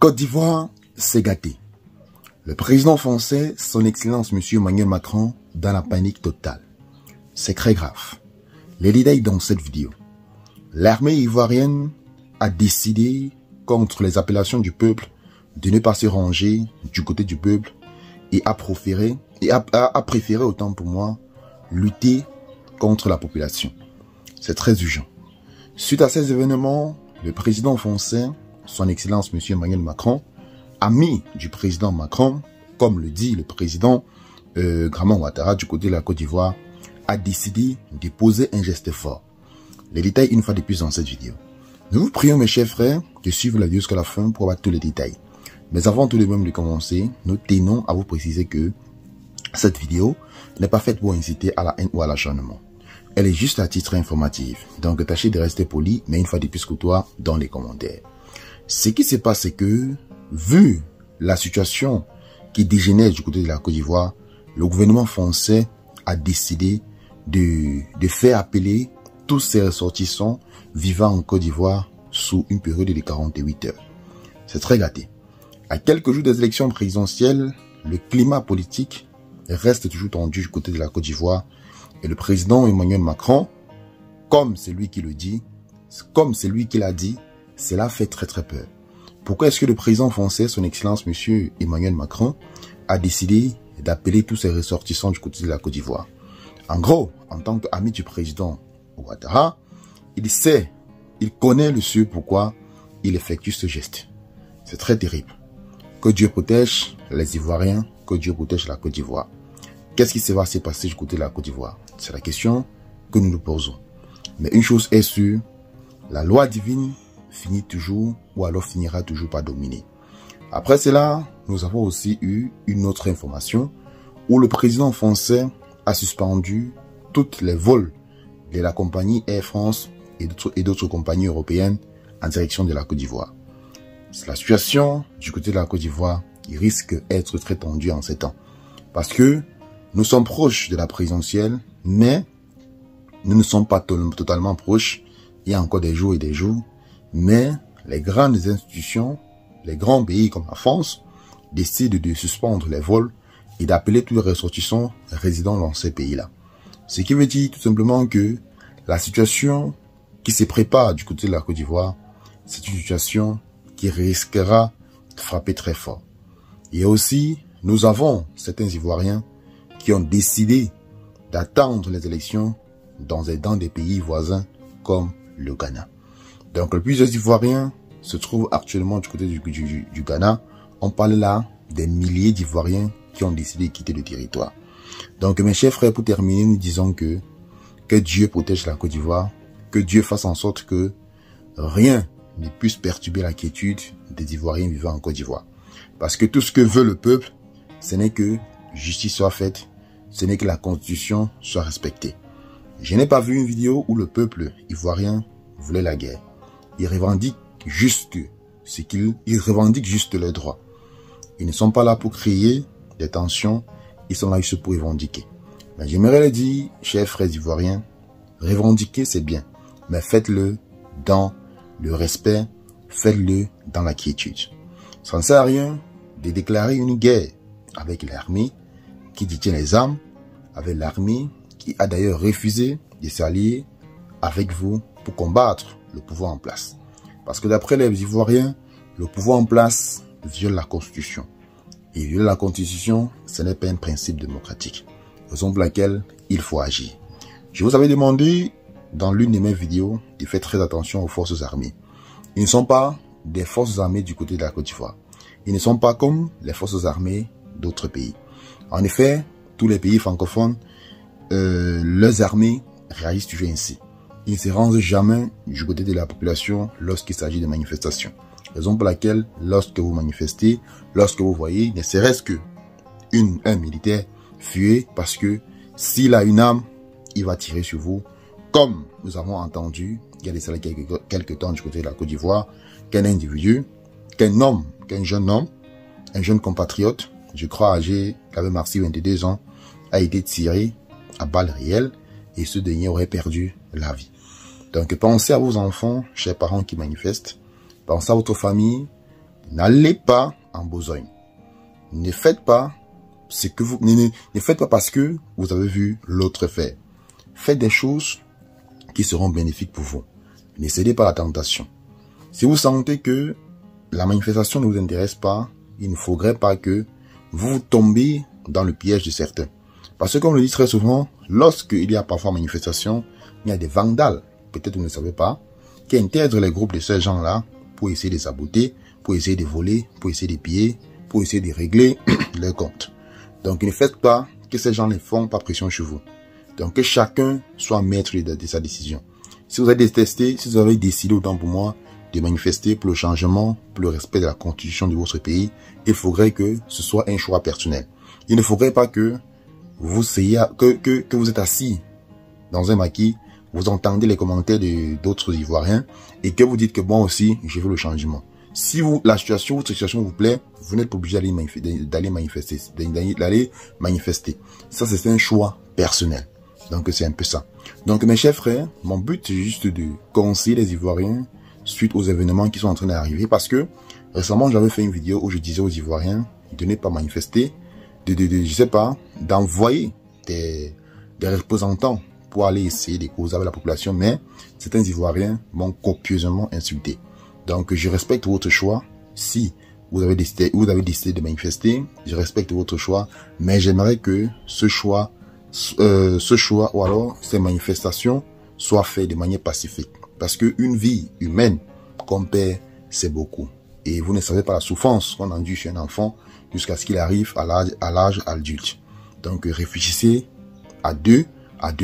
Côte d'Ivoire s'est gâté. Le président français, son excellence M. Emmanuel Macron, dans la panique totale. C'est très grave. Les détails dans cette vidéo. L'armée ivoirienne a décidé, contre les appellations du peuple, de ne pas se ranger du côté du peuple et a préféré, autant pour moi, lutter contre la population. C'est très urgent. Suite à ces événements, le président français, son excellence M. Emmanuel Macron, ami du président Macron, comme le dit le président Graman Ouattara du côté de la Côte d'Ivoire, a décidé de poser un geste fort. Les détails une fois de plus dans cette vidéo. Nous vous prions mes chers frères de suivre la vidéo jusqu'à la fin pour avoir tous les détails. Mais avant tout de même de commencer, nous tenons à vous préciser que cette vidéo n'est pas faite pour inciter à la haine ou à l'acharnement. Elle est juste à titre informatif. Donc tâchez de rester poli, mais une fois de plus que toi dans les commentaires. Ce qui se passe, c'est que, vu la situation qui dégénère du côté de la Côte d'Ivoire, le gouvernement français a décidé de faire appeler tous ses ressortissants vivant en Côte d'Ivoire sous une période de 48 heures. C'est très gâté. À quelques jours des élections présidentielles, le climat politique reste toujours tendu du côté de la Côte d'Ivoire et le président Emmanuel Macron, comme c'est lui qui le dit, comme c'est lui qui l'a dit, cela fait très très peur. Pourquoi est-ce que le président français, son excellence M. Emmanuel Macron, a décidé d'appeler tous ses ressortissants du côté de la Côte d'Ivoire? En gros, en tant qu'ami du président Ouattara, il sait, il connaît le sûr pourquoi il effectue ce geste. C'est très terrible. Que Dieu protège les Ivoiriens, que Dieu protège la Côte d'Ivoire. Qu'est-ce qui va se passer du côté de la Côte d'Ivoire? C'est la question que nous nous posons. Mais une chose est sûre, la loi divine finit toujours ou alors finira toujours par dominer. Après cela, nous avons aussi eu une autre information où le président français a suspendu tous les vols de la compagnie Air France et d'autres compagnies européennes en direction de la Côte d'Ivoire. La situation du côté de la Côte d'Ivoire risque d'être très tendue en ces temps. Parce que nous sommes proches de la présidentielle, mais nous ne sommes pas totalement proches. Il y a encore des jours et des jours. Mais les grandes institutions, les grands pays comme la France, décident de suspendre les vols et d'appeler tous les ressortissants résidant dans ces pays-là. Ce qui veut dire tout simplement que la situation qui se prépare du côté de la Côte d'Ivoire, c'est une situation qui risquera de frapper très fort. Et aussi, nous avons certains Ivoiriens qui ont décidé d'attendre les élections dans des pays voisins comme le Ghana. Donc, plusieurs Ivoiriens se trouvent actuellement du côté du Ghana. On parle là des milliers d'Ivoiriens qui ont décidé de quitter le territoire. Donc, mes chers frères, pour terminer, nous disons que Dieu protège la Côte d'Ivoire, que Dieu fasse en sorte que rien ne puisse perturber la quiétude des Ivoiriens vivant en Côte d'Ivoire. Parce que tout ce que veut le peuple, ce n'est que justice soit faite, ce n'est que la constitution soit respectée. Je n'ai pas vu une vidéo où le peuple ivoirien voulait la guerre. Ils revendiquent juste leurs droits. Ils ne sont pas là pour créer des tensions, ils sont là juste pour revendiquer. Mais j'aimerais le dire, chers frères ivoiriens, revendiquer c'est bien, mais faites-le dans le respect, faites-le dans la quiétude. Ça ne sert à rien de déclarer une guerre avec l'armée qui détient les armes, avec l'armée qui a d'ailleurs refusé de s'allier avec vous pour combattre le pouvoir en place. Parce que d'après les Ivoiriens, le pouvoir en place viole la Constitution. Et violer la Constitution, ce n'est pas un principe démocratique. Raison pour laquelle il faut agir. Je vous avais demandé dans l'une de mes vidéos de faire très attention aux forces armées. Ils ne sont pas des forces armées du côté de la Côte d'Ivoire. Ils ne sont pas comme les forces armées d'autres pays. En effet, tous les pays francophones, leurs armées réagissent toujours ainsi. Ils ne se rangent jamais du côté de la population lorsqu'il s'agit de manifestations. Raison pour laquelle, lorsque vous manifestez, lorsque vous voyez, ne serait-ce que un militaire, fuyez parce que s'il a une arme, il va tirer sur vous. Comme nous avons entendu, il y a quelques temps du côté de la Côte d'Ivoire, qu'un individu, qu'un jeune homme, un jeune compatriote, je crois âgé, qui avait marqué 22 ans, a été tiré à balles réelles et ce dernier aurait perdu la vie. Donc pensez à vos enfants, chers parents qui manifestent, pensez à votre famille, N'allez pas en besogne. Ne faites pas ce que vous, ne faites pas parce que vous avez vu l'autre faire. Faites des choses qui seront bénéfiques pour vous. Ne cédez pas à la tentation. Si vous sentez que la manifestation ne vous intéresse pas, il ne faudrait pas que vous tombez dans le piège de certains. Parce que comme on le dit très souvent, lorsqu'il y a parfois manifestation, il y a des vandales, peut-être vous ne le savez pas, qui intègrent les groupes de ces gens-là pour essayer de saboter, pour essayer de voler, pour essayer de piller, pour essayer de régler leurs comptes. Donc ne faites pas que ces gens ne font pas pression sur vous. Donc que chacun soit maître de sa décision. Si vous avez détesté, si vous avez décidé autant pour moi de manifester pour le changement, pour le respect de la constitution de votre pays, il faudrait que ce soit un choix personnel. Il ne faudrait pas que vous que vous êtes assis dans un maquis, vous entendez les commentaires d'autres Ivoiriens et que vous dites que moi aussi, je veux le changement. Si votre situation vous plaît, vous n'êtes pas obligé d'aller manifester. Ça, c'est un choix personnel. Donc, c'est un peu ça. Donc, mes chers frères, mon but, c'est juste de conseiller les Ivoiriens suite aux événements qui sont en train d'arriver. Parce que, récemment, j'avais fait une vidéo où je disais aux Ivoiriens de ne pas manifester, je sais pas, d'envoyer des représentants pour aller essayer de causer avec la population. Mais, certains Ivoiriens m'ont copieusement insulté. Donc, je respecte votre choix. Si vous avez décidé de manifester, je respecte votre choix. Mais j'aimerais que ce choix ou alors ces manifestations soient faites de manière pacifique. Parce que une vie humaine qu'on perd, c'est beaucoup. Et vous ne savez pas la souffrance qu'on endure chez un enfant jusqu'à ce qu'il arrive à l'âge adulte. Donc, réfléchissez à deux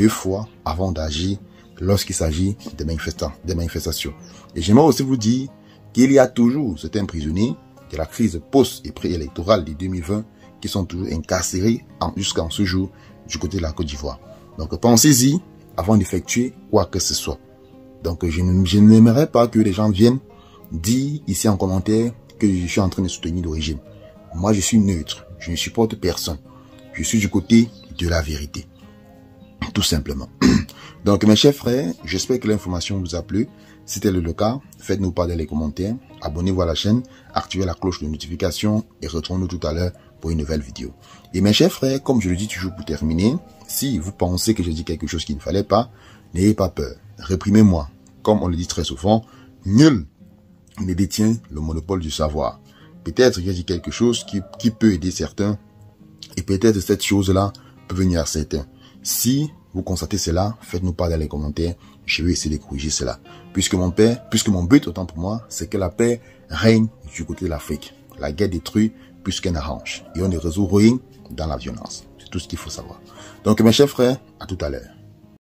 fois avant d'agir lorsqu'il s'agit de manifestations. Et j'aimerais aussi vous dire qu'il y a toujours certains prisonniers de la crise post- et pré-électorale de 2020 qui sont toujours incarcérés jusqu'à ce jour du côté de la Côte d'Ivoire. Donc pensez-y avant d'effectuer quoi que ce soit. Donc je n'aimerais pas que les gens viennent dire ici en commentaire que je suis en train de soutenir le régime. Moi je suis neutre, je ne supporte personne. Je suis du côté de la vérité. Tout simplement. Donc mes chers frères, j'espère que l'information vous a plu. Si tel est le cas, faites-nous part dans les commentaires, abonnez-vous à la chaîne, activez la cloche de notification et retrouvons-nous tout à l'heure pour une nouvelle vidéo. Et mes chers frères, comme je le dis toujours pour terminer, si vous pensez que j'ai dit quelque chose qu'il ne fallait pas, n'ayez pas peur, réprimez-moi. Comme on le dit très souvent, nul ne détient le monopole du savoir. Peut-être que j'ai dit quelque chose qui peut aider certains et peut-être cette chose-là peut venir à certains. Si vous constatez cela, faites-nous part dans les commentaires. Je vais essayer de corriger cela. Puisque mon but, autant pour moi, c'est que la paix règne du côté de l'Afrique. La guerre détruit plus qu'elle n'arrange. Et on ne résout rien dans la violence. C'est tout ce qu'il faut savoir. Donc mes chers frères, à tout à l'heure.